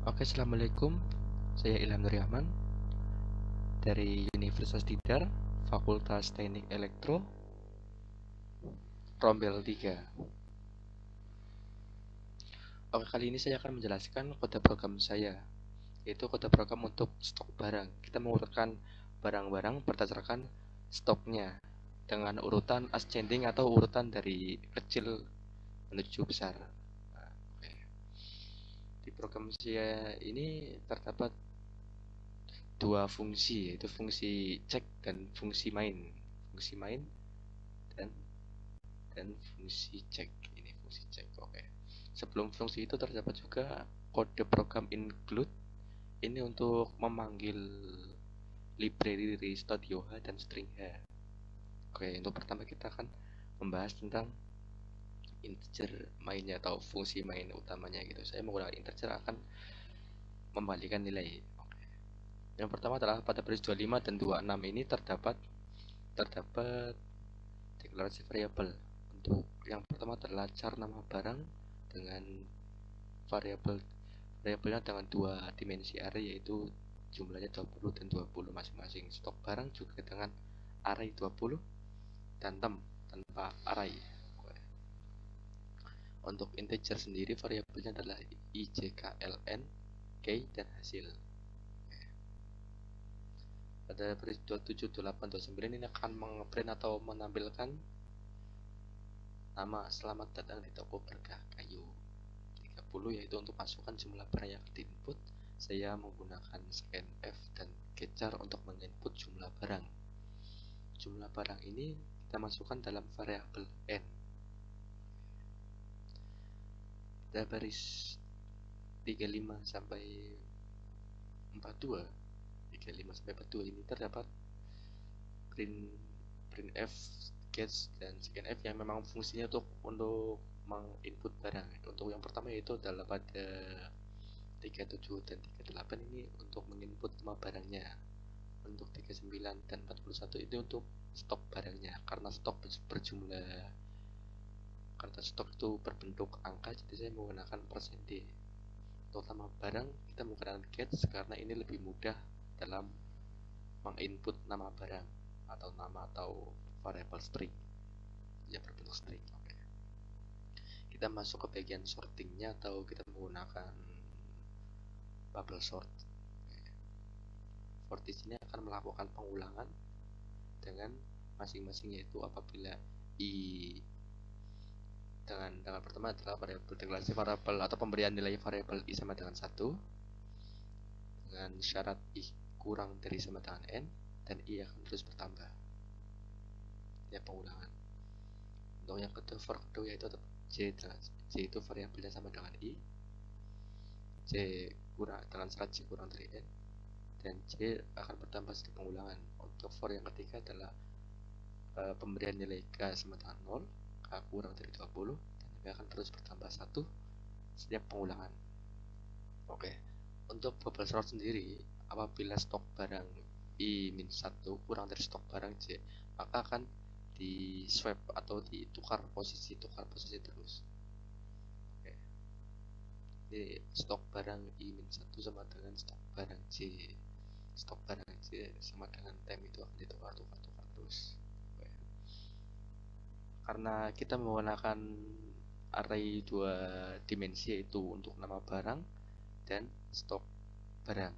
Oke, assalamualaikum. Saya Ilham Nurrahman dari Universitas Tidar, Fakultas Teknik Elektro, Rombel 3. Oke, kali ini saya akan menjelaskan kode program saya, yaitu kode program untuk stok barang. Kita mengurutkan barang-barang berdasarkan stoknya dengan urutan ascending atau urutan dari kecil menuju besar. Nah, oke. Di program saya ini terdapat dua fungsi, yaitu fungsi cek dan fungsi main. Fungsi main dan fungsi cek. Ini fungsi cek. Oke. Sebelum fungsi itu terdapat juga kode program include. Ini untuk memanggil library dari studio H dan string H. Oke, untuk pertama kita akan membahas tentang integer mainnya atau fungsi main utamanya gitu. Saya menggunakan integer akan membalikan nilai. Oke. Yang pertama adalah pada baris 25 dan 26 ini terdapat deklarasi variabel. Untuk yang pertama adalah char nama barang dengan variabelnya dengan dua dimensi array, yaitu jumlahnya 20 dan 20 masing-masing. Stok barang juga dengan array 20 dan tanpa array. Untuk integer sendiri variabelnya adalah ijkln, k, dan hasil. Pada baris 27, 28, 29 ini akan mengprint atau menampilkan nama selamat datang di toko berkah kayu. 30 yaitu untuk masukkan jumlah barang yang di input. Saya menggunakan scanf dan getchar untuk menginput jumlah barang. Jumlah barang ini kita masukkan dalam variabel n. Pada baris 35 sampai 42, 35 sampai 42 ini terdapat printf, get, dan scanf yang memang fungsinya untuk menginput barang. Untuk yang pertama yaitu adalah pada 37 dan 38 ini untuk menginput nama barangnya. Untuk 39 dan 41 itu untuk stok barangnya, karena stok itu berbentuk angka, jadi saya menggunakan %d. Untuk nama barang kita menggunakan get karena ini lebih mudah dalam menginput nama barang atau nama atau variable string yang berbentuk string. Oke. Kita masuk ke bagian sortingnya atau kita menggunakan bubble sort. For di sini akan melakukan pengulangan dengan masing-masing, yaitu apabila i dengan pertama adalah variabel deklarasi variabel atau pemberian nilai variabel i sama dengan 1 dengan syarat i kurang dari sama dengan n, dan i akan terus bertambah. Ya, pengulangan. Untuk yang kedua, for kedua yaitu j itu variabelnya sama dengan i, j kurang dengan syarat j kurang dari n, dan j akan bertambah setiap pengulangan. Untuk for yang ketiga adalah pemberian nilai k sama dengan 0, k kurang dari 20, dan k akan terus bertambah 1 setiap pengulangan. Oke. Untuk bubble sort sendiri, apabila stok barang i-1 kurang dari stok barang j, maka akan di swap atau tukar posisi terus. Oke. Jadi stok barang i-1 sama dengan stok barang j. Stok barang j sama dengan time itu akan ditukar terus. Oke. Karena kita menggunakan array dua dimensi, yaitu untuk nama barang dan stok barang,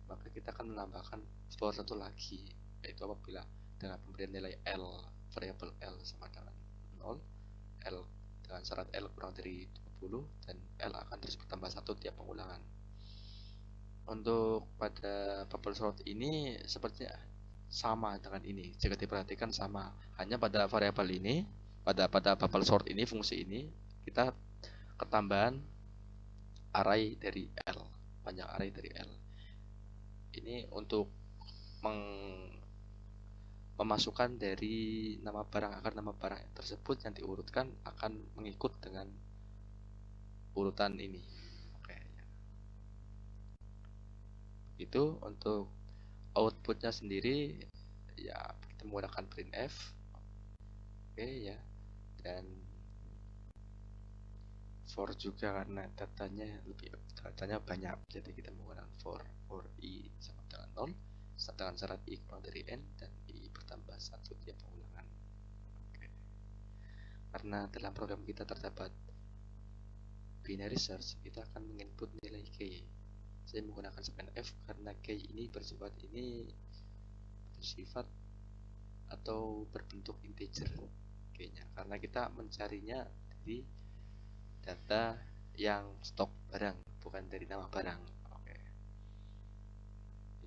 maka kita akan menambahkan for satu lagi, yaitu apabila dengan pemberian nilai L, variabel L sama dengan 0, L dengan syarat L kurang dari 20, dan L akan terus bertambah 1 tiap pengulangan. Untuk pada bubble sort ini sepertinya sama dengan ini, jika diperhatikan sama, hanya pada variabel ini, pada bubble sort ini, fungsi ini kita ketambahan array dari L, panjang array dari L. Ini untuk memasukkan dari nama barang, agar nama barang tersebut yang diurutkan akan mengikut dengan urutan ini. Oke. Itu untuk outputnya sendiri, ya kita menggunakan printf. Oke ya. Dan for juga karena datanya banyak, jadi kita menggunakan for i sama dengan 0 dengan syarat i kurang dari n dan i bertambah 1 tiap pengulangan. Oke. Karena dalam program kita terdapat binary search, kita akan menginput nilai k. Saya menggunakan scanf karena k ini bersifat atau berbentuk integer k-nya, karena kita mencarinya dari data yang stok barang, bukan dari nama barang. Oke.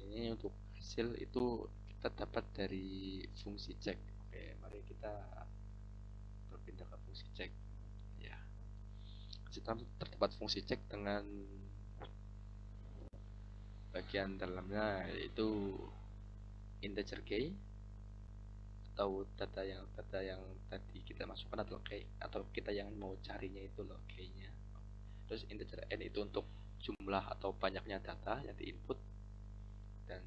Ini untuk hasil itu kita dapat dari fungsi cek. Oke, mari kita berpindah ke fungsi cek. Ya, kita terdapat fungsi cek dengan bagian dalamnya yaitu integer k atau data yang tadi kita masukkan atau kita yang mau carinya itu loh k-nya. Terus integer n itu untuk jumlah atau banyaknya data yang diinput, dan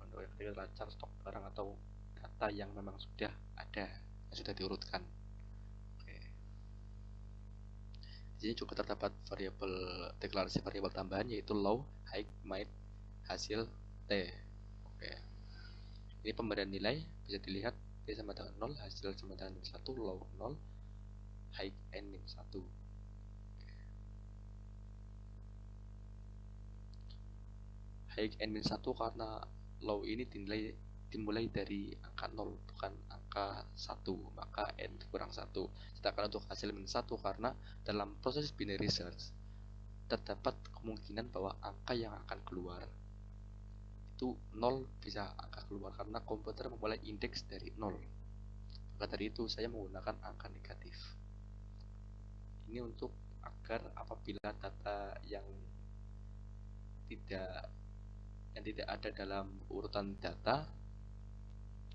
untuk yang ketiga lancar stok barang atau data yang memang sudah ada, yang sudah diurutkan. Oke. Di sini juga terdapat deklarasi variabel tambahan yaitu low, high, might, hasil, t. Oke. Ini pemberian nilai bisa dilihat t sama dengan 0, hasil sama dengan min 1, low 0, high n min 1. High n min 1 karena low ini dimulai dari angka 0 bukan angka 1, maka n kurang 1. Sedangkan untuk hasil min 1 karena dalam proses binary search terdapat kemungkinan bahwa angka yang akan keluar itu 0, bisa angka keluar karena komputer memulai indeks dari 0. Maka dari itu saya menggunakan angka negatif. Ini untuk agar apabila data yang tidak ada dalam urutan data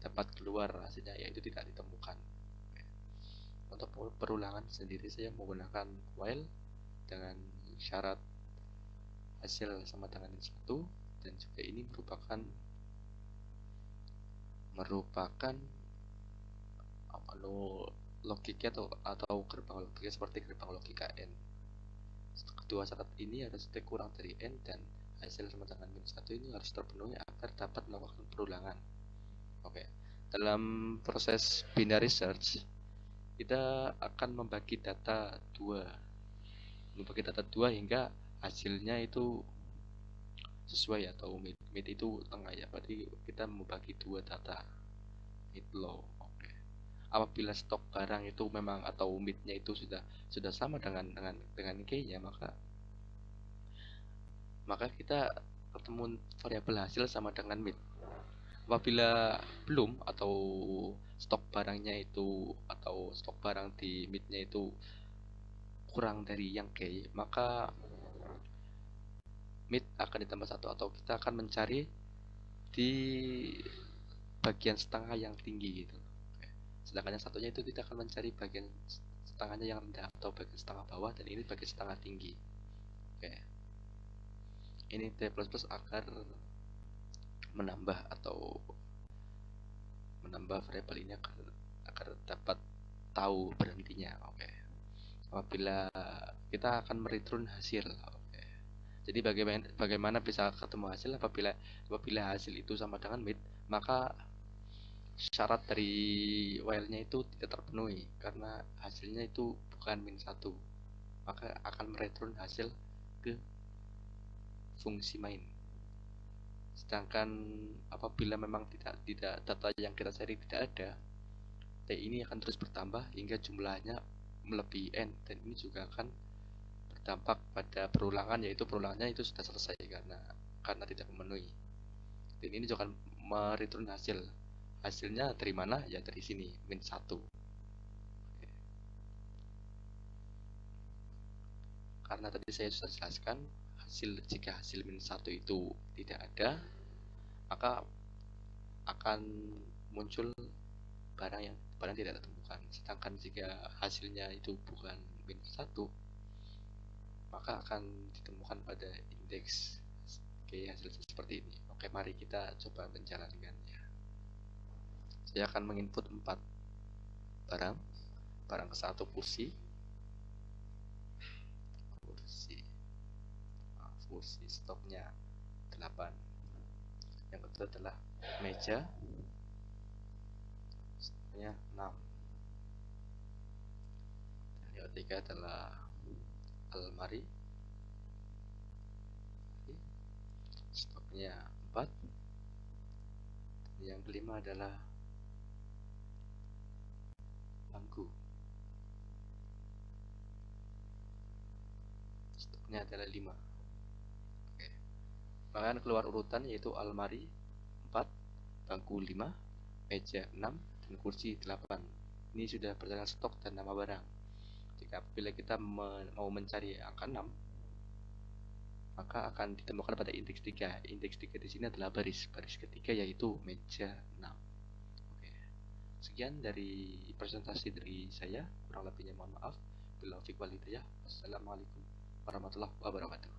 dapat keluar hasilnya, yaitu tidak ditemukan. Untuk perulangan sendiri saya menggunakan while dengan syarat hasil sama dengan min 1, dan juga ini merupakan logika atau gerbang logika seperti gerbang logika n. Kedua syarat ini harus kurang dari n dan hasil sama dengan min 1 ini harus terpenuhi agar dapat melakukan perulangan. Oke. Dalam proses binary search kita akan membagi data dua hingga hasilnya itu sesuai, atau mid itu tengah ya, berarti kita membagi dua data mid low. Oke. Apabila stok barang itu memang atau midnya itu sudah sama dengan k-nya, maka kita ketemu variabel hasil sama dengan mid. Apabila belum, atau stok barangnya itu atau stok barang di midnya itu kurang dari yang k, maka mid akan ditambah 1 atau kita akan mencari di bagian setengah yang tinggi gitu. Sedangkan yang satunya itu kita akan mencari bagian setengahnya yang rendah atau bagian setengah bawah, dan ini bagian setengah tinggi. Oke. Ini T++ agar menambah variabel ini agar dapat tahu berhentinya. Oke. Apabila kita akan mereturn hasil. Oke. Jadi bagaimana bisa ketemu hasil apabila hasil itu sama dengan mid, maka syarat dari while-nya itu tidak terpenuhi karena hasilnya itu bukan min 1, maka akan mereturn hasil ke fungsi main. Sedangkan apabila memang tidak data yang kita cari tidak ada, t ini akan terus bertambah hingga jumlahnya melebihi n, dan ini juga akan berdampak pada perulangan, yaitu perulangannya itu sudah selesai karena tidak memenuhi. Dan ini juga akan mereturn hasilnya dari mana? Ya dari sini, min 1. Karena tadi saya sudah jelaskan, jika hasil min 1 itu tidak ada, maka akan muncul barang tidak ditemukan. Sedangkan jika hasilnya itu bukan min 1, maka akan ditemukan pada indeks hasil seperti ini. Oke, mari kita coba menjalankannya. Saya akan menginput 4 barang ke satu kursi. kursi stoknya 8. Yang kedua adalah meja, stoknya 6. Dan yang ketiga adalah almari, stoknya 4. Dan yang kelima adalah bangku, stoknya adalah 5. Oke. Bahkan keluar urutan yaitu almari 4, bangku 5, meja 6, dan kursi 8. Ini sudah berdasarkan stok dan nama barang. Jika bila kita mau mencari angka 6, maka akan ditemukan pada indeks 3. Indeks 3 di sini adalah baris ketiga yaitu meja 6. Oke. Sekian dari presentasi dari saya, kurang lebihnya mohon maaf. Bila fiqh wal hidayah. Wassalamualaikum warahmatullahi wabarakatuh.